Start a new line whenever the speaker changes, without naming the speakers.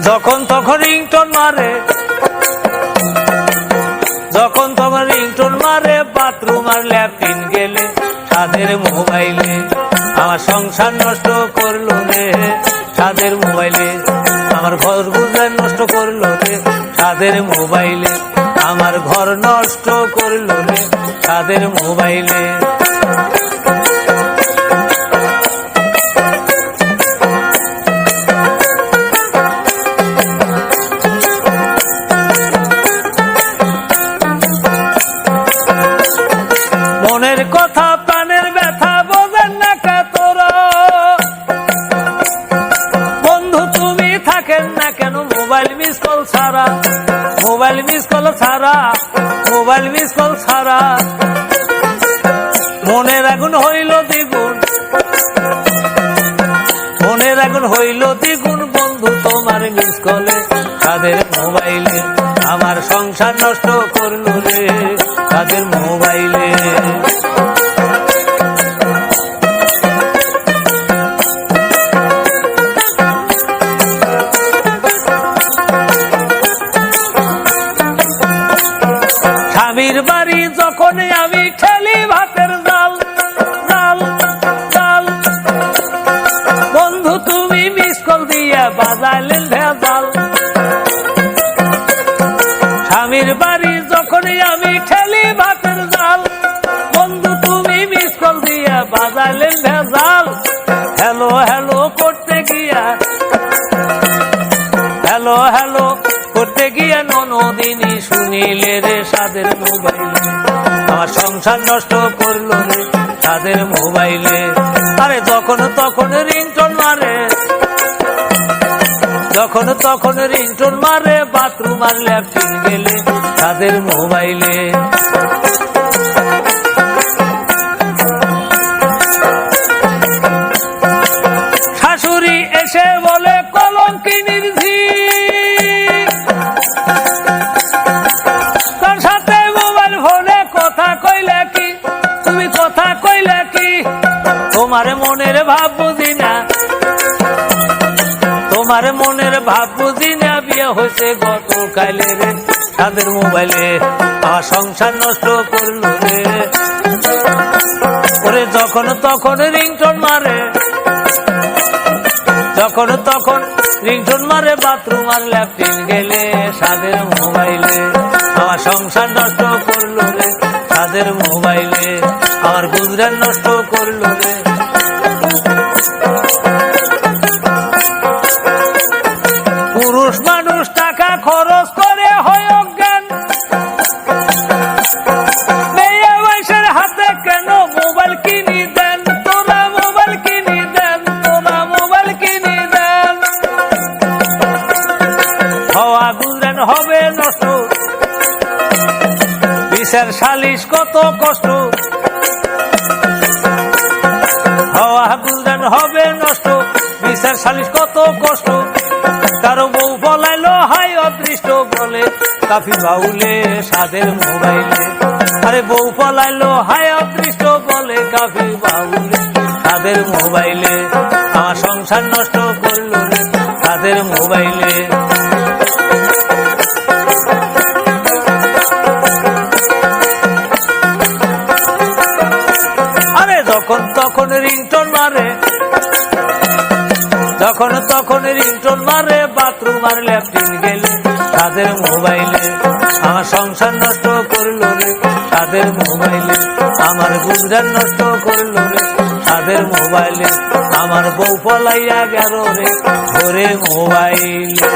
যখন তখন রিংটোন মারে, যখন তখন রিংটোন মারে, বাথরুম আর ল্যাট্রিন গেলে সাদের মোবাইলে আমার সংসার নষ্ট করলো রে, সাদের মোবাইলে আমার ঘর গুজরান নষ্ট করলো রে, সাদের মোবাইলে আমার ঘর নষ্ট করলো রে, সাদের মোবাইলে। মনের কথা প্রাণের ব্যথা বোঝেন না কে তোরা, বন্ধু তুমি থাকেন না কেন মোবাইল মিস কল ছাড়া, মোবাইল মিস কল ছাড়া, মোবাইল মিস কল ছাড়া। মনের আগুন হইল দ্বিগুণ, মনের আগুন হইল দ্বিগুণ, বন্ধু তোমার মিস কলে তাদের মোবাইলে আমার সংসার নষ্ট করলো রে, তাদের মোবাইলে। স্বামীর বাড়ি যখন আমি ঠেলি ভাতের জাল, জাল জাল, বন্ধু তুমি মিস কল দিয়া বাজাইলেন ভেজাল। স্বামীর বাড়ি যখন আমি ঠেলি ভাতের জাল, বন্ধু তুমি মিস কল দিয়া বাজাইলেন ভেজাল। হ্যালো হ্যালো করতে গিয়া, হ্যালো হ্যালো করতে গিয়া ননদিনী শুনিলে রে সাদের মোবাইলে আমার সংসার নষ্ট করলো রে, সাদের মোবাইলে। আরে যখন তখন রিংটোন মারে, যখন তখন রিংটোন মারে, বাথরুম আর ল্যাট্রিন গেলে তাদের মোবাইলে। শাশুড়ি এসে বলে কলঙ্কিনীর ঝি, তার সাথে মোবাইল ফোনে কথা কইলে কি, তুমি কথা কইলে কি, তোমার মনের ভাব বুঝি না, তোমার মনের ভাব বুঝি না, বিয়ে হয়েছে গতকালে রে, তাদের মোবাইলে আমার সংসার নষ্ট করলো রে। ওরে যখন তখন রিংটোন মারে, যখন তখন রিংটোন মারে, বাথরুম আর ল্যাট্রিন গেলে সাদের মোবাইলে আমার সংসার নষ্ট করলো রে, সাদের মোবাইলে আমার গুজরান নষ্ট করলো রে। পুরুষ মানুষ টাকা খরচ করে হয় অজ্ঞান, মেয়ে বয়সের হাতে কেন মোবাইল কিনি দেন, তোরা মোবাইল কিনি দেন, তোরা মোবাইল কিনি দেন। হওয়া গুজরান হবে নষ্ট, বিচার সালিশ কত কষ্ট, হওয়া গুজরান হবে নষ্ট, বিচার সালিশ কত কষ্ট। কারো বউ বলাইলো হাই অদৃষ্ট বলে কাফি বাউলে সাদের মোবাইলে, আরে বউ বলাইলো হাই অদৃষ্ট বলে কাফি বাউলে সাদের মোবাইলে আমার সংসার নষ্ট করলো রে, সাদের মোবাইলে। আরে যখন তখন রিংটোন মারে, যখন তখন রিংটোন মারে, বাথরুম আর ল্যাট্রিন গেলে তাদের মোবাইলে আমার সংসার নষ্ট করলো রে, তাদের মোবাইলে আমার গুজরান নষ্ট করলো রে, তাদের মোবাইলে আমার বউ পলাইয়া গেল রে, ঘরে মোবাইলে।